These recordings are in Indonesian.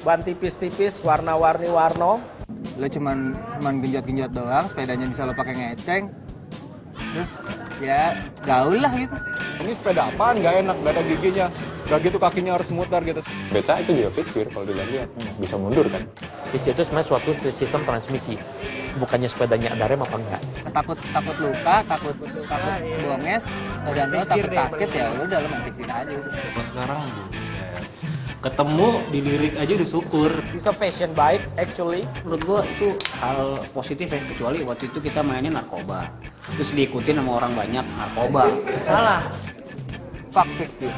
ban tipis-tipis, warna-warni warno. Lo cuman genjot-genjot doang, sepedanya bisa lo pakai ngeceng. Terus ya gaul lah gitu. Ini sepeda apaan? Gak enak, gak ada giginya. Udah gitu kakinya harus muter gitu. Beca itu juga fix gear kalau dilihat bisa mundur kan. Fix itu sebenarnya suatu sistem transmisi. Bukannya sepedanya ada rem apa enggak. Takut luka, takut bonges, dan lo takut sakit ya udah lo main fixin aja udah. Kalau sekarang buset. Ketemu di lirik aja udah syukur. It's a fashion bike actually. Menurut gua itu hal positif ya, kecuali waktu itu kita mainin narkoba. Terus diikutin sama orang banyak narkoba. Salah. Fuck fix gitu.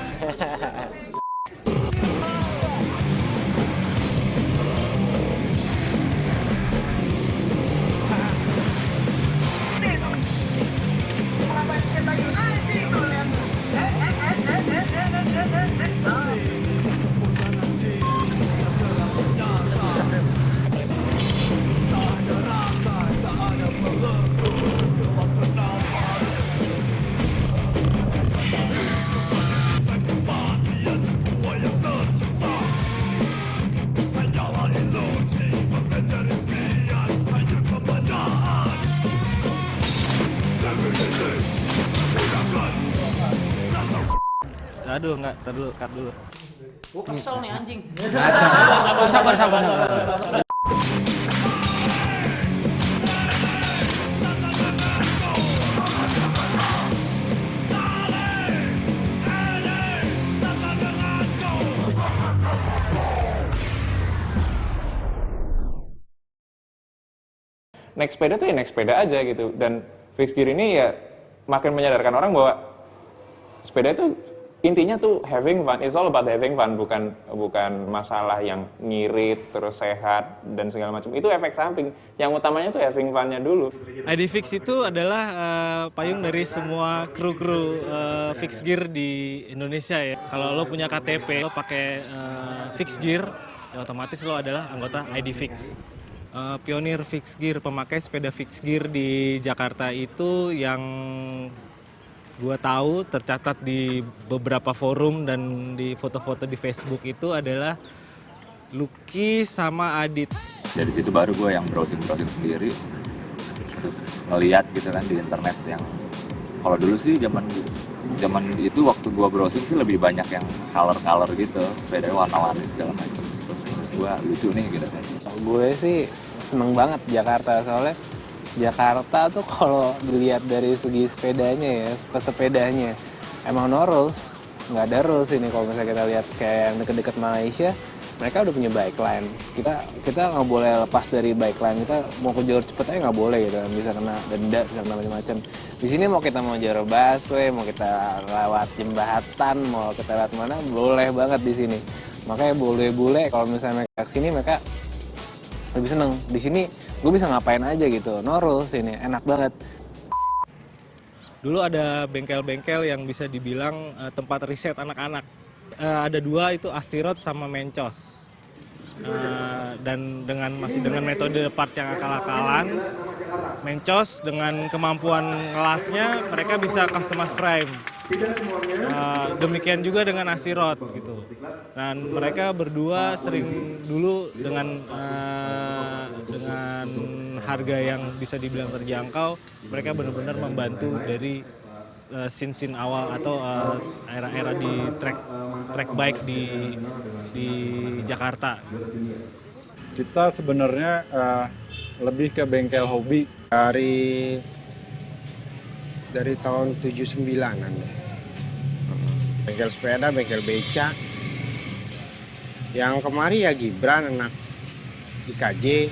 Aduh, enggak, cut dulu. Gua kesel nih anjing. Sabar. Naik sepeda tuh ya naik sepeda aja gitu. Dan fixed gear ini ya makin menyadarkan orang bahwa sepeda itu intinya tuh having fun. It's all about having fun, bukan masalah yang ngirit terus sehat dan segala macam. Itu efek samping. Yang utamanya tuh having fun-nya dulu. IDFix itu adalah payung dari semua kru-kru fixed gear di Indonesia ya. Kalau lo punya KTP, lo pakai fixed gear, ya otomatis lo adalah anggota IDFix. Pionir fixed gear, pemakai sepeda fixed gear di Jakarta itu yang gua tahu tercatat di beberapa forum dan di foto-foto di Facebook itu adalah Lucky sama Adit. Dari situ baru gue yang browsing sendiri, terus ngeliat gitu kan di internet yang kalau dulu sih zaman itu waktu gue browsing sih lebih banyak yang color gitu, sepeda warna-warni segala macam. Terus gue lucu nih gitu kan. Gue sih seneng banget Jakarta, soalnya Jakarta tuh kalau dilihat dari segi sepedanya ya, pesepedanya emang no rules, nggak ada rules ini. Kalau misalnya kita lihat kayak yang deket-deket Malaysia, mereka udah punya bike lane. Kita nggak boleh lepas dari bike lane. Kita mau ke jalur cepet aja nggak boleh gitu, bisa kena denda, bisa kena macam-macam. Di sini mau kita mau jalur busway, mau kita lewat jembatan, mau kita lewat mana, boleh banget di sini. Makanya bule-bule kalau misalnya mereka kesini mereka lebih seneng. Di sini gue bisa ngapain aja gitu, no rules ini, enak banget. Dulu ada bengkel-bengkel yang bisa dibilang tempat riset anak-anak. Ada dua, itu Astiroad sama Mencos. Dan masih dengan metode part yang akal-akalan, Mencos dengan kemampuan ngelasnya mereka bisa customize frame. Demikian juga dengan Astiroad gitu. Dan mereka berdua sering dulu dengan harga yang bisa dibilang terjangkau, mereka benar-benar membantu dari scene awal atau era-era di track bike di Jakarta. Kita sebenarnya lebih ke bengkel hobi. Dari tahun 79-an. Bengkel sepeda, bengkel beca. Yang kemari ya Gibran, anak IKJ.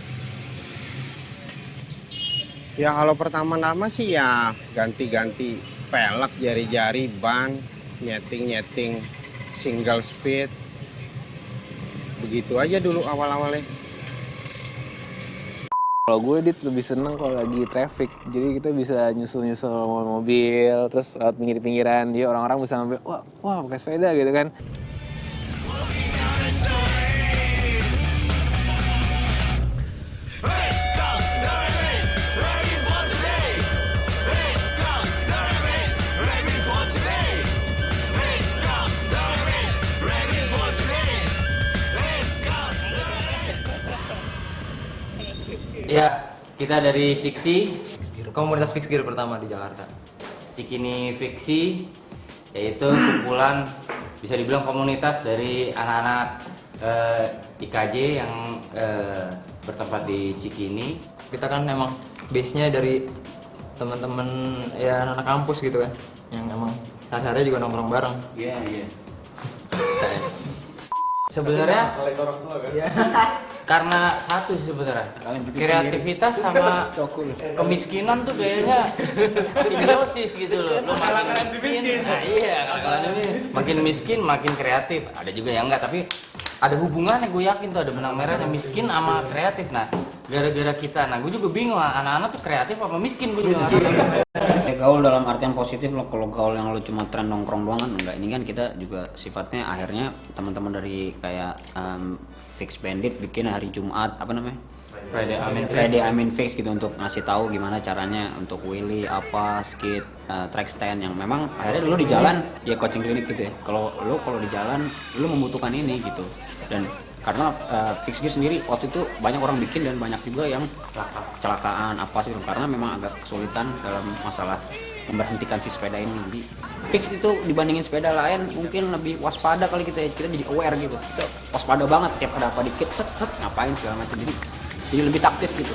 Ya kalau pertama-tama sih ya ganti-ganti pelek, jari-jari, ban, nyeting single speed. Begitu aja dulu awal-awalnya. Kalau gue lebih seneng kalau lagi traffic, jadi kita bisa nyusul mobil, terus lewat pinggir-pinggiran, dia orang-orang bisa ngambil, wah pakai sepeda gitu kan. Ya, kita dari Ciksi, Komunitas Fix Gear pertama di Jakarta. Cikini Fiksi, yaitu kumpulan bisa dibilang komunitas dari anak-anak IKJ yang bertempat di Cikini. Kita kan emang base-nya dari teman-teman ya anak kampus gitu kan, yang emang sehari-hari juga nongkrong bareng. Iya. Sebenarnya karena satu sih sebenarnya, kreativitas sama kemiskinan tuh kayaknya simbiosis gitu loh. Lo makin miskin, nah iya kalau kalian ini makin miskin makin kreatif. Ada juga yang enggak, tapi ada hubungannya, gue yakin tuh ada benang merahnya miskin sama kreatif. Nah gara-gara kita, nah gue juga bingung anak-anak tuh kreatif apa miskin, gue juga nggak tahu. Gaul dalam artian positif loh. Kalau gaul yang lo cuma tren nongkrong doang kan enggak. Ini kan kita juga sifatnya akhirnya teman-teman dari kayak Fix Bandit bikin hari Jumat apa namanya? Friday Amin Fix gitu untuk ngasih tahu gimana caranya untuk wheelie apa skate track stand yang memang akhirnya lo di jalan ya coaching klinik gitu ya. Kalau di jalan lo membutuhkan ini gitu. Dan karena Fix Gear sendiri waktu itu banyak orang bikin dan banyak juga yang kecelakaan apa sih karena memang agak kesulitan dalam masalah memberhentikan si sepeda ini. Jadi Fix itu dibandingin sepeda lain mungkin lebih waspada kali kita jadi aware gitu, kita waspada banget tiap ada apa dikit set ngapain segala macam, jadi lebih taktis gitu.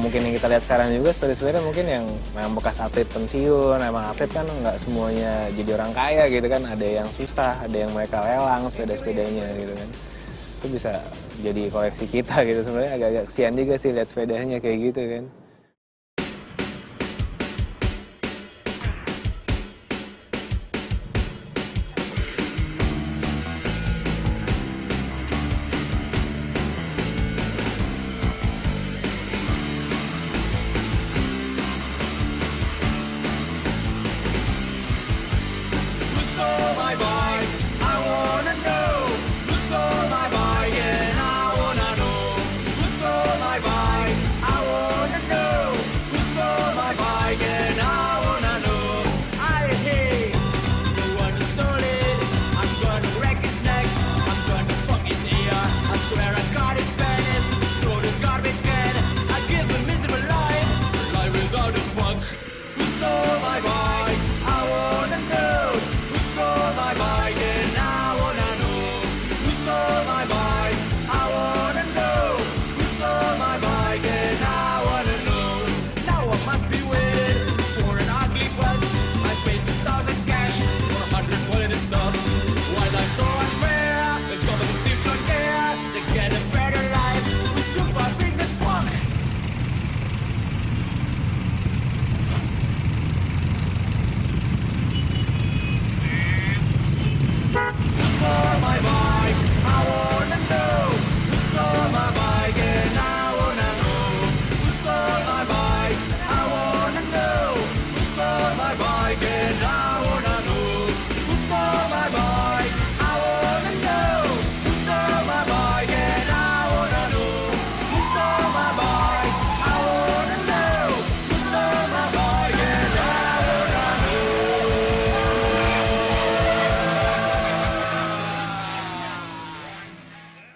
Mungkin yang kita lihat sekarang juga sepeda-sepeda mungkin yang memang bekas atlet pensiun, emang atlet kan nggak semuanya jadi orang kaya gitu kan, ada yang susah, ada yang mereka lelang sepeda-sepedanya gitu kan, itu bisa jadi koleksi kita gitu. Sebenarnya agak-agak kesian juga sih lihat sepedanya kayak gitu kan.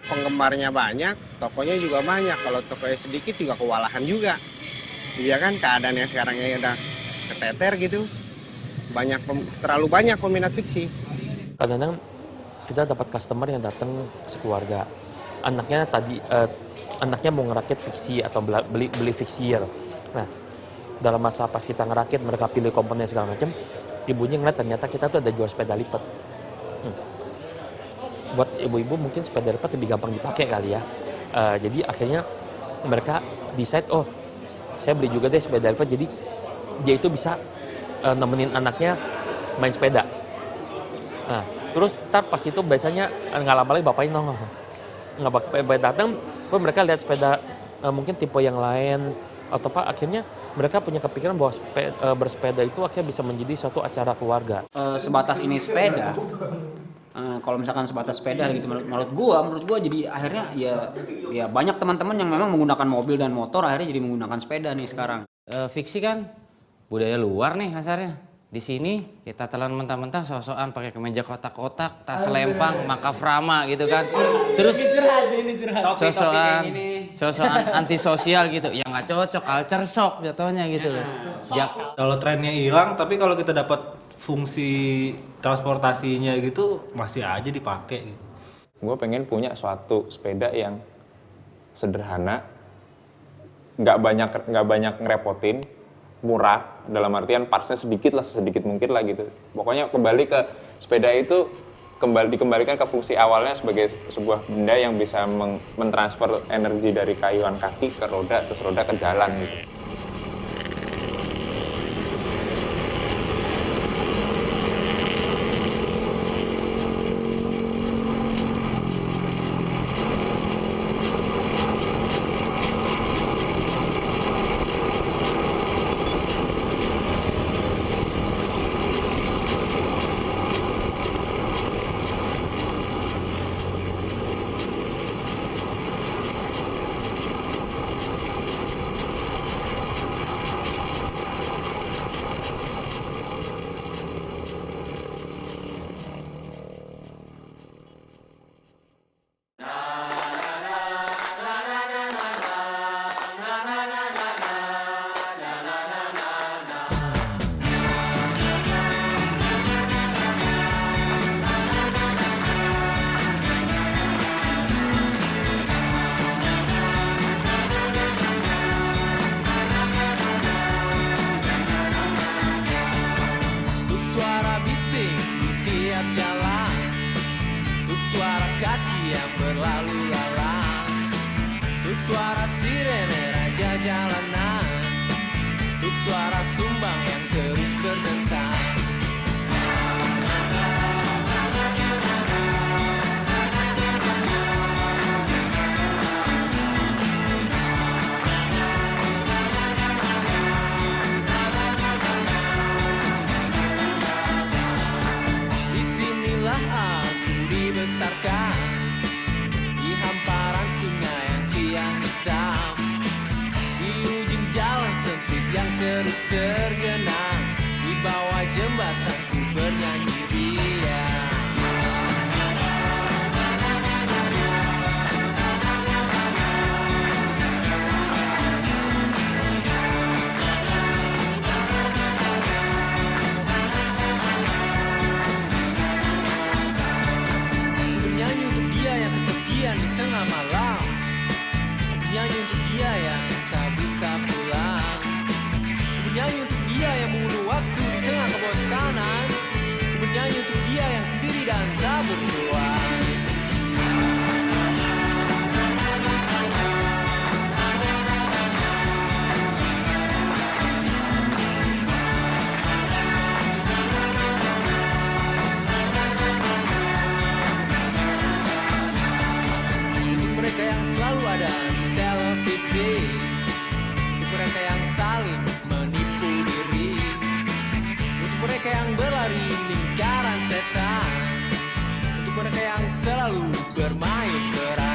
Penggemarnya banyak, tokonya juga banyak. Kalau tokonya sedikit juga kewalahan juga. Iya kan, keadaan yang sekarang ini udah keteter gitu. Terlalu banyak peminat fiksi. Kadang-kadang kita dapat customer yang datang sekeluarga. Anaknya mau ngerakit fiksi atau beli fiksi gear. Nah, dalam masa pas kita ngerakit, mereka pilih komponen segala macam, ibunya ngeliat ternyata kita tuh ada jual sepeda lipat. Buat ibu-ibu mungkin sepeda lipat lebih gampang dipakai kali ya. Jadi akhirnya mereka decide, oh saya beli juga deh sepeda lipat, jadi dia itu bisa nemenin anaknya main sepeda. Nah, terus pas itu biasanya nggak lama lagi bapaknya nggak datang, mereka lihat sepeda mungkin tipe yang lain atau akhirnya mereka punya kepikiran bahwa bersepeda itu akhirnya bisa menjadi suatu acara keluarga. Sebatas ini sepeda, kalau misalkan sebatas sepeda gitu menurut gua jadi akhirnya ya banyak teman-teman yang memang menggunakan mobil dan motor akhirnya jadi menggunakan sepeda nih sekarang. Fiksi kan budaya luar nih kasarnya. Di sini kita telan mentah-mentah sosokan pakai kemeja kotak-kotak, tas selempang, makaframa gitu kan. Terus sosokan antisosial gitu. Ya nggak cocok, culture shock jatuhnya gitu loh. Kalau trennya hilang, tapi kalau kita dapat fungsi transportasinya gitu masih aja dipakai gitu. Gue pengen punya suatu sepeda yang sederhana, nggak banyak ngerepotin, murah, dalam artian partsnya sedikit mungkin lah gitu. Pokoknya kembali ke sepeda itu dikembalikan ke fungsi awalnya sebagai sebuah benda yang bisa mentransfer energi dari kayuan kaki ke roda, terus roda ke jalan gitu. Mereka yang selalu bermain keras.